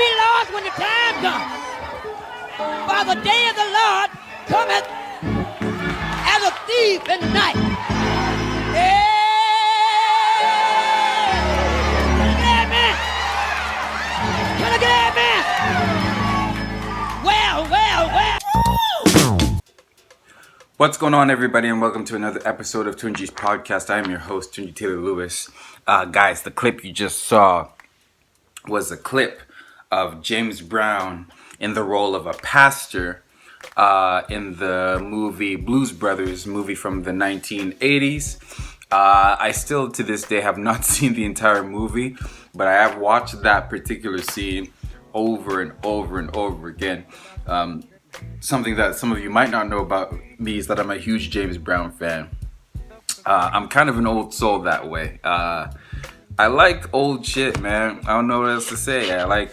be lost when the time comes. For the day of the Lord cometh as a thief in the night. Hey! Can I get amen? Well. What's going on, everybody, and welcome to another episode of Tunji's podcast. I am your host, Tunji Taylor Lewis. Guys, the clip you just saw was a clip of James Brown in the role of a pastor in the movie Blues Brothers, movie from the 1980s. I still, to this day, have not seen the entire movie, but I have watched that particular scene over and over and over again. Something that some of you might not know about me is that I'm a huge James Brown fan. I'm kind of an old soul that way. I like old shit, man. I don't know what else to say. I like,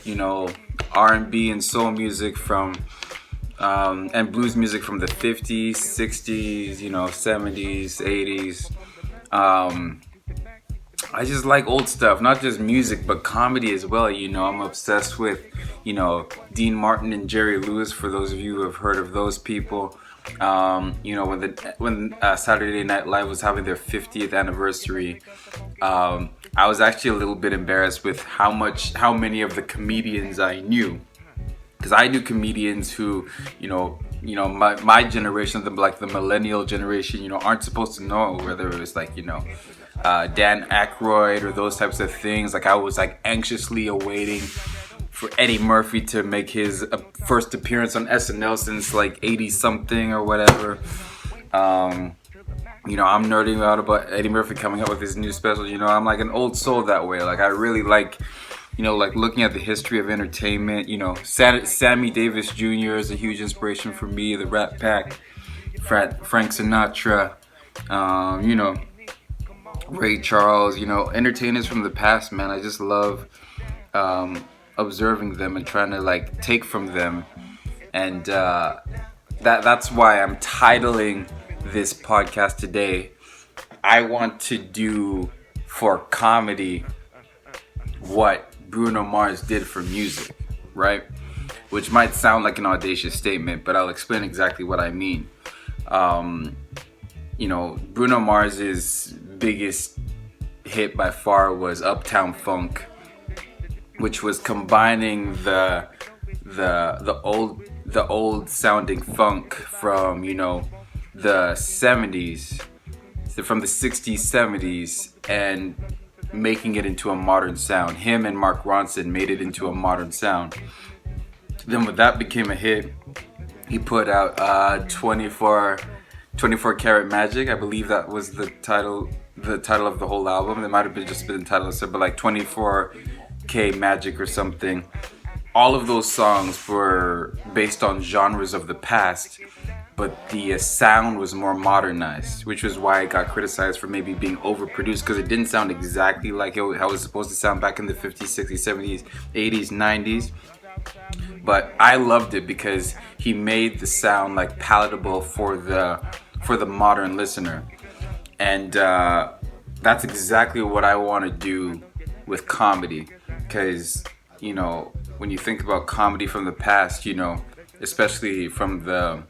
R&B and soul music from, and blues music from the 50s, 60s, 70s, 80s. I just like old stuff, not just music, but comedy as well. I'm obsessed with, Dean Martin and Jerry Lewis, for those of you who have heard of those people. When Saturday Night Live was having their 50th anniversary, I was actually a little bit embarrassed with how many of the comedians I knew. Because I knew comedians who, my generation, the millennial generation, aren't supposed to know, whether it was Dan Aykroyd or those types of things. I was anxiously awaiting for Eddie Murphy to make his first appearance on SNL since 80 something or whatever. I'm nerding out about Eddie Murphy coming up with his new special. I'm like an old soul that way. I really like looking at the history of entertainment. Sammy Davis Jr. is a huge inspiration for me. The Rat Pack, Frank Sinatra, Ray Charles, entertainers from the past, man. I just love observing them and trying to take from them. And that's why I'm titling this podcast today, I want to do for comedy what Bruno Mars did for music, right? Which might sound like an audacious statement, but I'll explain exactly what I mean. Bruno Mars's biggest hit by far was Uptown Funk, which was combining the old sounding funk from the 70s, from the 60s, 70s, and making it into a modern sound. Him and Mark Ronson made it into a modern sound. Then when that became a hit, he put out 24 Karat Magic. I believe that was the title of the whole album. It might have been just been the title, but 24K Magic or something. All of those songs were based on genres of the past, but the sound was more modernized, which was why it got criticized for maybe being overproduced, because it didn't sound exactly like how it was supposed to sound back in the 50s, 60s, 70s, 80s, 90s. But I loved it because he made the sound palatable for the modern listener. And that's exactly what I want to do with comedy, because when you think about comedy from the past, especially from the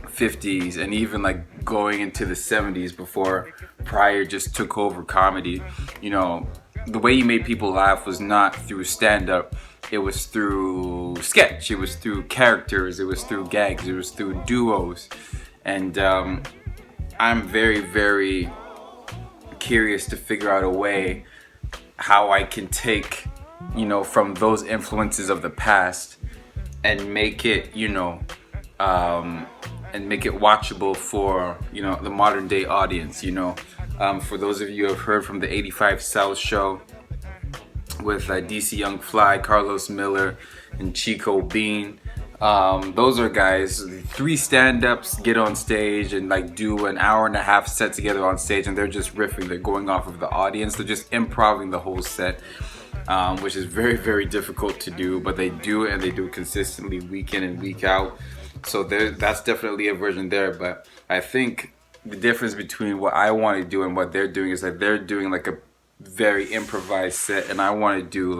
50s and even going into the 70s before Pryor just took over comedy, the way you made people laugh was not through stand-up. It was through sketch, it was through characters, it was through gags, it was through duos. And I'm very, very curious to figure out a way how I can take, from those influences of the past and make it, and make it watchable for, the modern day audience, For those of you who have heard from the 85 South show with DC Young Fly, Carlos Miller, and Chico Bean, those are guys, 3 stand-ups get on stage and do an hour and a half set together on stage, and they're just riffing, they're going off of the audience, they're just improvising the whole set, which is very, very difficult to do, but they do it, and they do it consistently week in and week out. So that's definitely a version there. But I think the difference between what I want to do and what they're doing is they're doing a very improvised set, and I want to do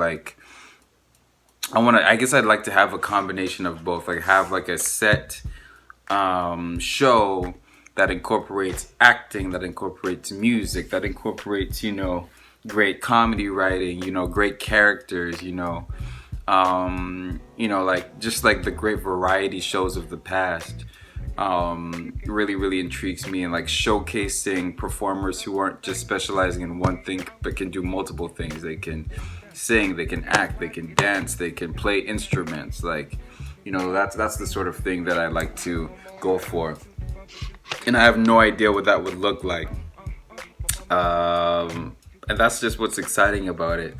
I guess I'd like to have a combination of both, like have like a set show that incorporates acting, that incorporates music, that incorporates, great comedy writing, great characters, like just like the great variety shows of the past. Really, really intrigues me, and like showcasing performers who aren't just specializing in one thing but can do multiple things. They can sing, they can act, they can dance, they can play instruments. Like, that's the sort of thing that I like to go for. And I have no idea what that would look like. And that's just what's exciting about it.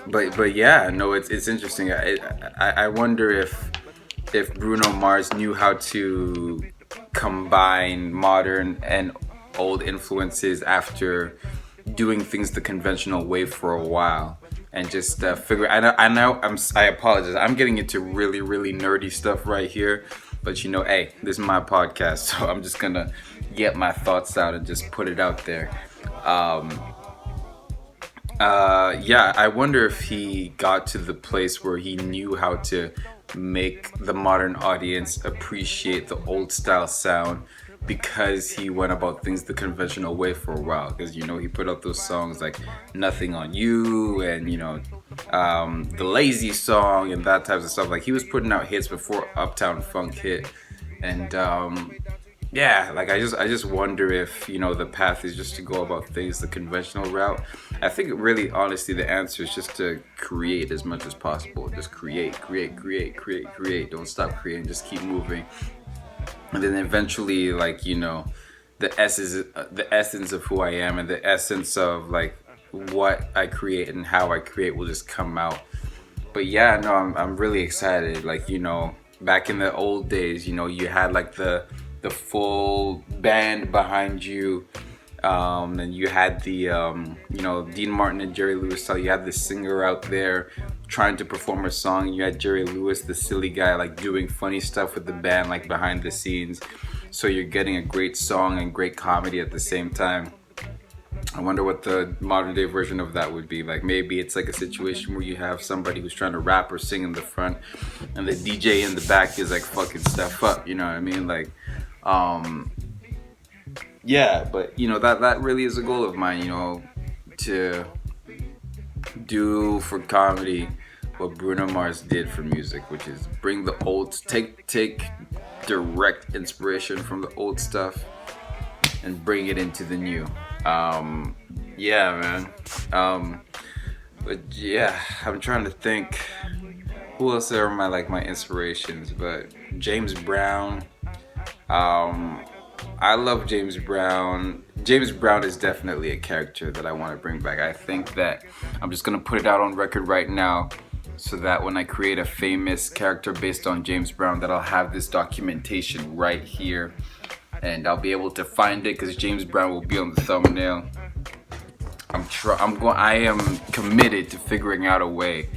But yeah, no, it's interesting. I wonder if Bruno Mars knew how to combine modern and old influences after doing things the conventional way for a while, and just figure. I apologize. I'm getting into really, really nerdy stuff right here, but hey, this is my podcast, so I'm just gonna get my thoughts out and just put it out there. Yeah, I wonder if he got to the place where he knew how to make the modern audience appreciate the old style sound, because he went about things the conventional way for a while. Because he put out those songs like Nothing on You and the Lazy Song and that types of stuff. Like, he was putting out hits before Uptown Funk hit. And yeah, like I just wonder if the path is just to go about things the conventional route. I think really, honestly, the answer is just to create as much as possible. Just create. Don't stop creating. Just keep moving, and then eventually, like the essence of who I am and the essence of like what I create and how I create will just come out. But yeah, no, I'm really excited. Like back in the old days, you had like the full band behind you, and you had the Dean Martin and Jerry Lewis style. You had the singer out there trying to perform a song, and you had Jerry Lewis, the silly guy, like doing funny stuff with the band, like behind the scenes. So you're getting a great song and great comedy at the same time. I wonder what the modern day version of that would be. Like, maybe it's like a situation where you have somebody who's trying to rap or sing in the front, and the DJ in the back is like fucking stuff up, you know what I mean? Like, yeah, but that really is a goal of mine, to do for comedy what Bruno Mars did for music, which is bring the old, take direct inspiration from the old stuff and bring it into the new. Yeah, man. But yeah, I'm trying to think who else are my inspirations. But James Brown. I love James Brown. James Brown is definitely a character that I want to bring back. I think that I'm just gonna put it out on record right now, so that when I create a famous character based on James Brown, that I'll have this documentation right here, and I'll be able to find it, because James Brown will be on the thumbnail. I am committed to figuring out a way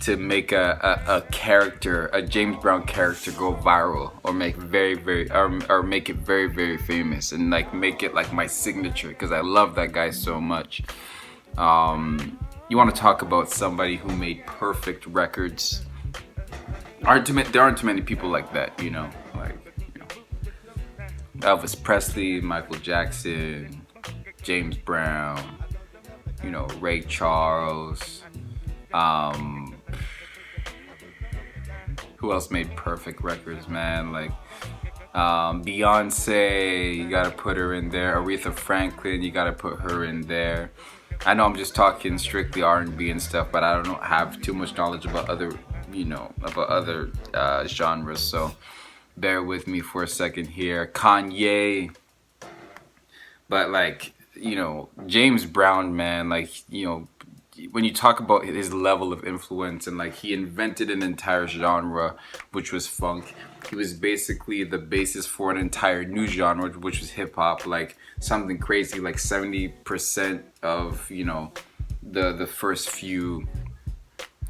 to make a character, a James Brown character, go viral, or make or make it very, very famous, and like make it like my signature, because I love that guy so much. You want to talk about somebody who made perfect records? There aren't too many people like that, Elvis Presley, Michael Jackson, James Brown, Ray Charles. Who else made perfect records, man? Like Beyonce, you gotta put her in there. Aretha Franklin, you gotta put her in there. I know I'm just talking strictly R&B and stuff, but I don't have too much knowledge about other genres, so bear with me for a second here. Kanye. But James Brown, man, when you talk about his level of influence, and he invented an entire genre, which was funk. He was basically the basis for an entire new genre, which was hip hop. Like something crazy, like 70% of the first few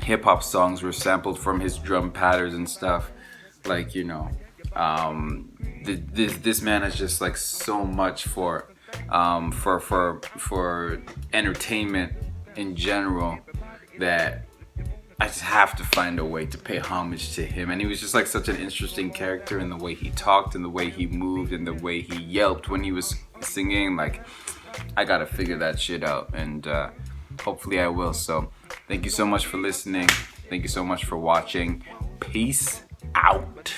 hip hop songs were sampled from his drum patterns and stuff. This man has just so much for entertainment in general, that I just have to find a way to pay homage to him. And he was just like such an interesting character in the way he talked and the way he moved and the way he yelped when he was singing. Like, I gotta figure that shit out, and hopefully I will. So thank you so much for listening. Thank you so much for watching. Peace out.